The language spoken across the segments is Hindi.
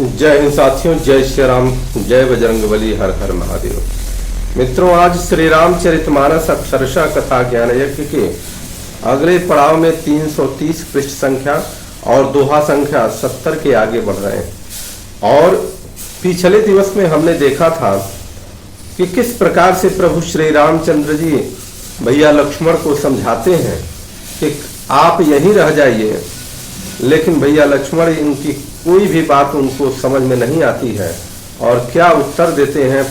जय हिंद साथियों, जय श्री राम, जय बजरंगबली, हर हर महादेव। मित्रों, आज श्री रामचरितमानस अक्षरशः कथा ज्ञान यज्ञ के अगले पड़ाव में 330 पृष्ठ संख्या और दोहा संख्या 70 के आगे बढ़ रहे हैं। और पिछले दिवस में हमने देखा था कि किस प्रकार से प्रभु श्री रामचंद्र जी भैया लक्ष्मण को समझाते हैं कि आप यहीं रह जाइए, लेकिन भैया लक्ष्मण इनकी कोई भी बात उनको समझ में नहीं आती है। और क्या उत्तर देते हैं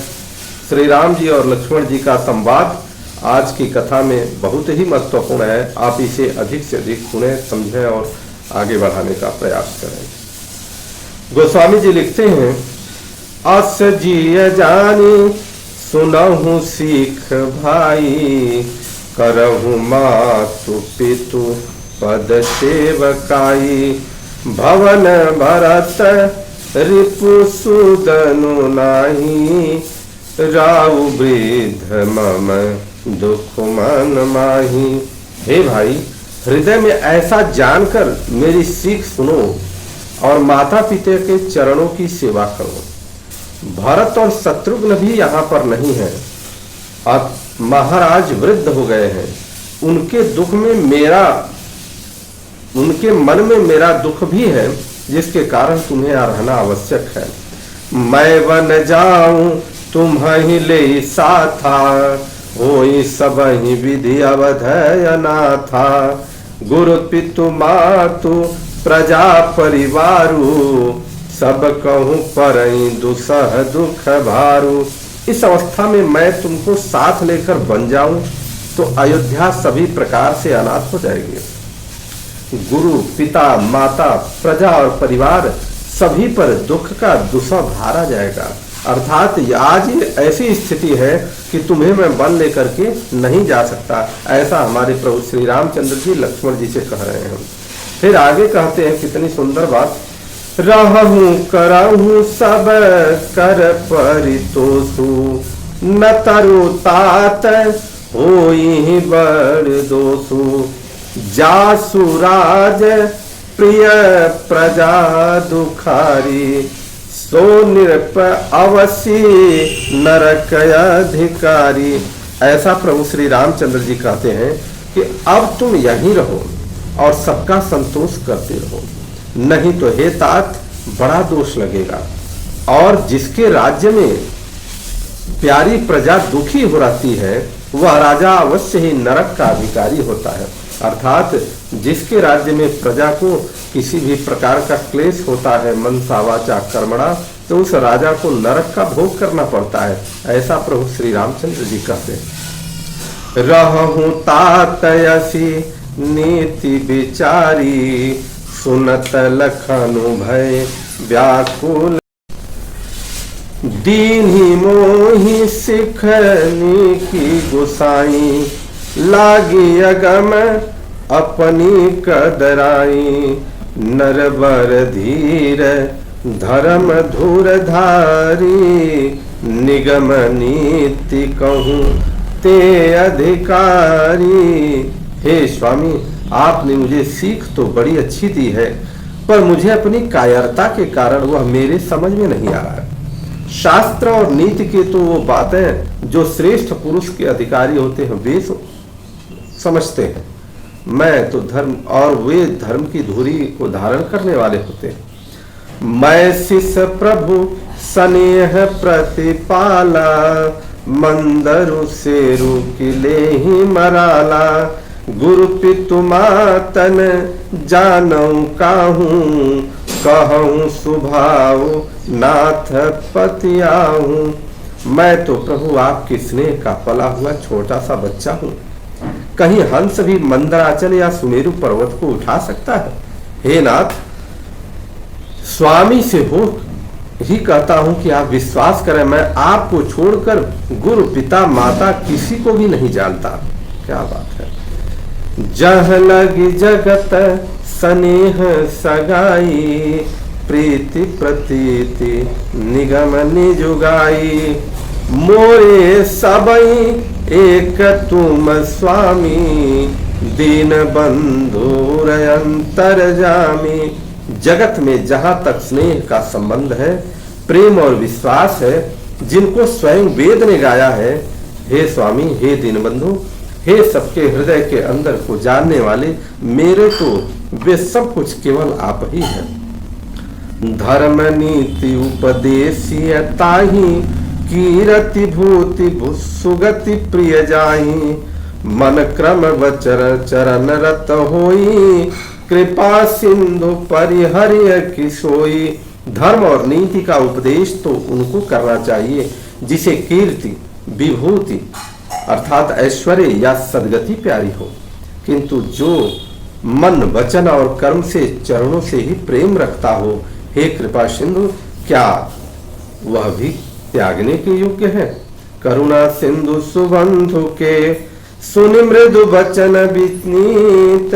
श्री राम जी और लक्ष्मण जी का संवाद आज की कथा में बहुत ही महत्वपूर्ण है। आप इसे अधिक से अधिक सुने, समझें और आगे बढ़ाने का प्रयास करें। गोस्वामी जी लिखते हैं, अस जिय जानी सुनहु सीख भाई, करहु मातु पितु पद सेवकाई, भवन भरत रिपु सुदनु नाही, राउ वृद्ध मम दुख मन माही। हे भाई, हृदय में ऐसा जानकर मेरी सीख सुनो और माता पिता के चरणों की सेवा करो। भरत और शत्रुघ्न भी यहाँ पर नहीं है, अब महाराज वृद्ध हो गए हैं। उनके दुख में उनके मन में मेरा दुख भी है, जिसके कारण तुम्हें रहना आवश्यक है। मैं वन जाऊं तुम्हें ले साथा, होई सब ही विधि अवधय अनाथा, गुरु पितु मातु प्रजा परिवारु, सब कहूं परई दुसह दुख भारू। इस अवस्था में मैं तुमको साथ लेकर बन जाऊं तो अयोध्या सभी प्रकार से अनाथ हो जाएगी। गुरु पिता माता प्रजा और परिवार सभी पर दुख का दुसह भार आ जाएगा। अर्थात आज ये ऐसी स्थिति है कि तुम्हें मैं वन लेकर के नहीं जा सकता। ऐसा हमारे प्रभु श्री रामचंद्र जी लक्ष्मण जी से कह रहे हैं। फिर आगे कहते हैं, कितनी सुंदर बात, रहूं करहूं सब कर परितोषु, न तरु तात होई बड़ दोषु, जासुराज प्रिय प्रजा दुखारी, सो निरप अवसी नरक अधिकारी। ऐसा प्रभु श्री रामचंद्र जी कहते हैं कि अब तुम यहीं रहो और सबका संतोष करते रहो, नहीं तो हे तात बड़ा दोष लगेगा। और जिसके राज्य में प्यारी प्रजा दुखी हो रहती है, वह राजा अवश्य ही नरक का अधिकारी होता है। अर्थात जिसके राज्य में प्रजा को किसी भी प्रकार का क्लेश होता है, मनसा वाचा कर्मणा, तो उस राजा को नरक का भोग करना पड़ता है। ऐसा प्रभु श्री रामचंद्र जी कहते हैं। रहूं तातयसी नीति विचारी, सुनत लखनु भय व्याकुल, दीन्ही मोहि सिखनी की गोसाई, लागी अगम अपनी कदराई, नरवर धीर धर्म धूर धारी, निगम नीति कहूं ते अधिकारी। हे स्वामी, आपने मुझे सीख तो बड़ी अच्छी दी है, पर मुझे अपनी कायरता के कारण वह मेरे समझ में नहीं आ रहा है। शास्त्र और नीति के तो वो बातें जो श्रेष्ठ पुरुष के अधिकारी होते हैं वे समझते हैं, मैं तो धर्म और वे धर्म की धुरी को धारण करने वाले होते हैं। मैं शिष्य प्रभु स्नेह प्रतिपाला, मंदरु सेरु किले ही मराला, गुरु पितु मातन जानऊ काहूं, कहूं सुभाव नाथ पतियाहूं। मैं तो प्रभु आपके स्नेह का पला हुआ छोटा सा बच्चा हूँ। कहीं हंस भी मंदराचल या सुमेरु पर्वत को उठा सकता है? हे नाथ, स्वामी से हो ही कहता हूं कि आप विश्वास करें, मैं आपको छोड़कर गुरु पिता माता किसी को भी नहीं जानता। क्या बात है। जह लगी जगत स्नेह सगाई, प्रीति प्रतीति निगम निजुगाई, मोरे सबई एक तुम स्वामी, दीन बंधुर अंतर जामी, जगत में जहां तक स्नेह का संबंध है, प्रेम और विश्वास है, जिनको स्वयं वेद ने गाया है, हे स्वामी, हे दीनबंधु, हे सबके हृदय के अंदर को जानने वाले, मेरे तो वे सब कुछ केवल आप ही हैं। धर्म नीति उपदेशीय ताहि, कीरति भूति सुगति प्रिय जाहि, मन क्रम वचर चरण रत होई, कृपा सिंधु परिहर्य की सोई। धर्म और नीति का उपदेश तो उनको करना चाहिए जिसे कीर्ति, विभूति अर्थात ऐश्वर्य या सद्गति प्यारी हो, किंतु जो मन, वचन और कर्म से चरणों से ही प्रेम रखता हो, हे कृपा सिंधु, क्या वह भी त्यागने के योग्य है? करुणा सिंधु सुबंधु के, सुनि मृदु वचन विनीत,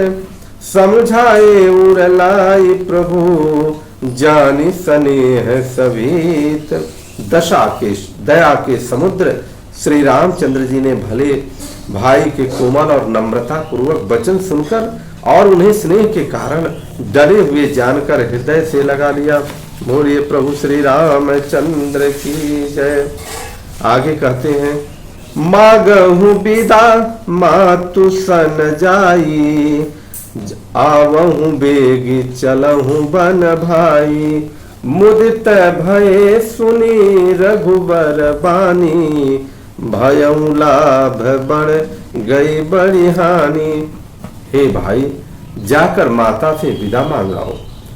समझाए उरलाई प्रभु, जानी स्नेह सभीत। दया के समुद्र श्री रामचंद्र जी ने भले भाई के कोमल और नम्रता पूर्वक वचन सुनकर और उन्हें स्नेह के कारण डरे हुए जानकर हृदय से लगा लिया। बोलिए प्रभु श्री रामचंद्र की जय। आगे कहते हैं, मागहु विदा मातु सन जाई, आवहु बेगी चलहु बन भाई, मुदित भये सुनी रघुबर बानी, भयउ लाभ बढ़ गई बड़ी हानि। हे भाई, जाकर माता से विदा मांग लाओ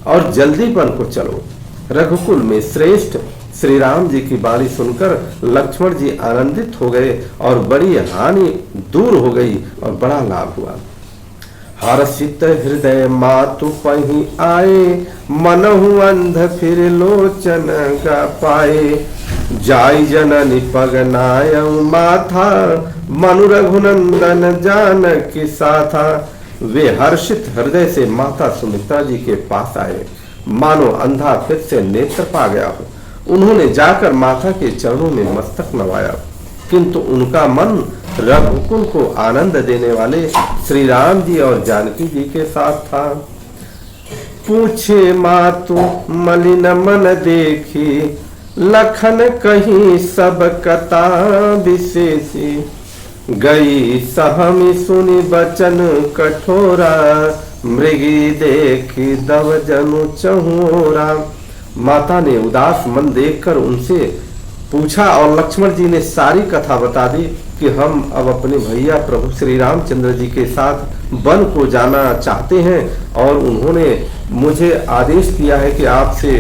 और जल्दी बन को चलो। रघुकुल में श्रेष्ठ श्री राम जी की बाणी सुनकर लक्ष्मण जी आनंदित हो गए और बड़ी हानि दूर हो गई और बड़ा लाभ हुआ। हर्षित हृदय मातु पही आए, मनहु अंध फिर लोचन गा पाए, जाई जननी पगनाय माथा, मनु रघुनंदन जानकी साथा। वे हर्षित हृदय से माता सुमित्रा जी के पास आए, मानो अंधा फिर से नेत्र पा गया हो। उन्होंने जाकर माता के चरणों में मस्तक नवाया, किंतु उनका मन रघुकुल को आनंद देने वाले श्री राम जी और जानकी जी के साथ था। पूछे मातु मलिन मन देखी, लखन कहीं सब कथा विशेषी, गई सहमी सुनी बचन कठोरा, मृगी देखी दव जनु चहोरा। माता ने उदास मन देखकर उनसे पूछा और लक्ष्मण जी ने सारी कथा बता दी कि हम अब अपने भैया प्रभु श्री रामचंद्र जी के साथ वन को जाना चाहते हैं और उन्होंने मुझे आदेश दिया है कि आपसे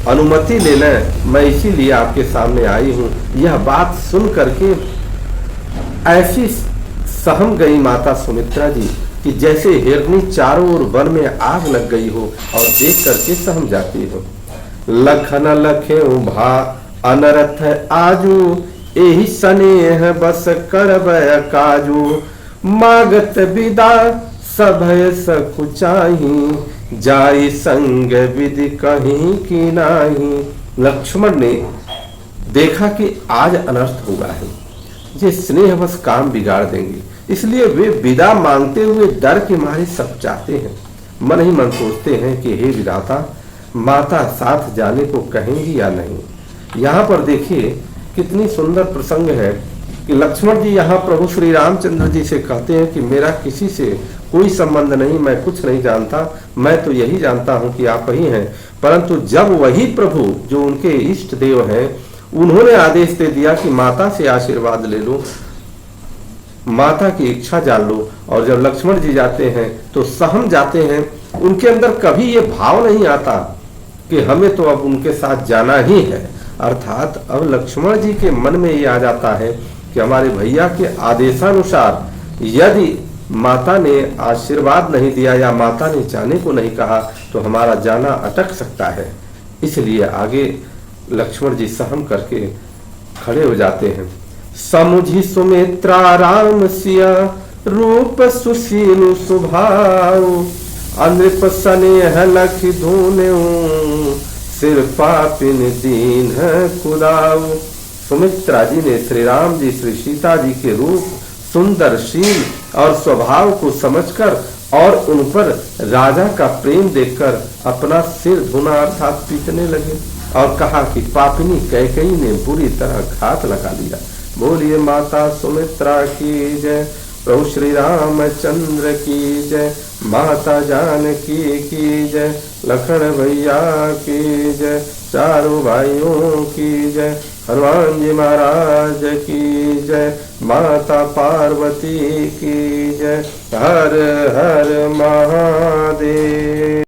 अनुमति ले लें, मैं इसीलिए आपके सामने आई हूँ। यह बात सुन करके ऐसी सहम गई माता सुमित्रा जी कि जैसे हिरनी चारों ओर वन में आग लग गई हो और देख करके सहम जाती हो। लखन लखे भा अनरथ आजू, एहि स्नेह बस करब काजू, मागत विदा सभय सकुचाही, जाई संग विधि कहीं की नाही। लक्ष्मण ने देखा कि आज अनर्थ होगा है, ये स्नेहवश काम बिगाड़ देंगे, इसलिए वे विदा मांगते हुए डर के मारे सब चाहते हैं। मन ही मन सोचते हैं कि हे विधाता, माता साथ जाने को कहेंगी या नहीं। यहाँ पर देखिए कितनी सुंदर प्रसंग है कि लक्ष्मण जी यहाँ प्रभु श्री रामचंद्र जी से कहते हैं कि मेरा किसी से कोई संबंध नहीं, मैं कुछ नहीं जानता, मैं तो यही जानता हूँ कि आप ही हैं। परंतु जब वही प्रभु जो उनके इष्ट देव हैं, उन्होंने आदेश दे दिया कि माता से आशीर्वाद ले लो, माता की इच्छा जान लो, और जब लक्ष्मण जी जाते हैं तो सहम जाते हैं। उनके अंदर कभी ये भाव नहीं आता कि हमें तो अब उनके साथ जाना ही है। अर्थात अब लक्ष्मण जी के मन में ये आ जाता है कि हमारे भैया के आदेशानुसार यदि माता ने आशीर्वाद नहीं दिया या माता ने जाने को नहीं कहा तो हमारा जाना अटक सकता है। इसलिए आगे लक्ष्मण जी सहम करके खड़े हो जाते हैं। समुझी सुमित्रा राम सिया, रूप सुशील स्वभाव, अनृप स्नेह लख धून्यु, सिर पापिन दीन कुदाव। सुमित्रा जी ने श्री राम जी श्री सीता जी के रूप, सुंदर शील और स्वभाव को समझकर और उन पर राजा का प्रेम देखकर अपना सिर धुना अर्थात पीटने लगे और कहा कि पापिनी कैकेयी ने बुरी तरह घात लगा लिया। बोलिए माता सुमित्रा की जय, प्रभु श्री रामचंद्र की जय, माता जानकी की जय, लखन भैया की जय, चारों भाइयों की जय, हनुमान जी महाराज की जय, माता पार्वती की जय। हर हर महादेव।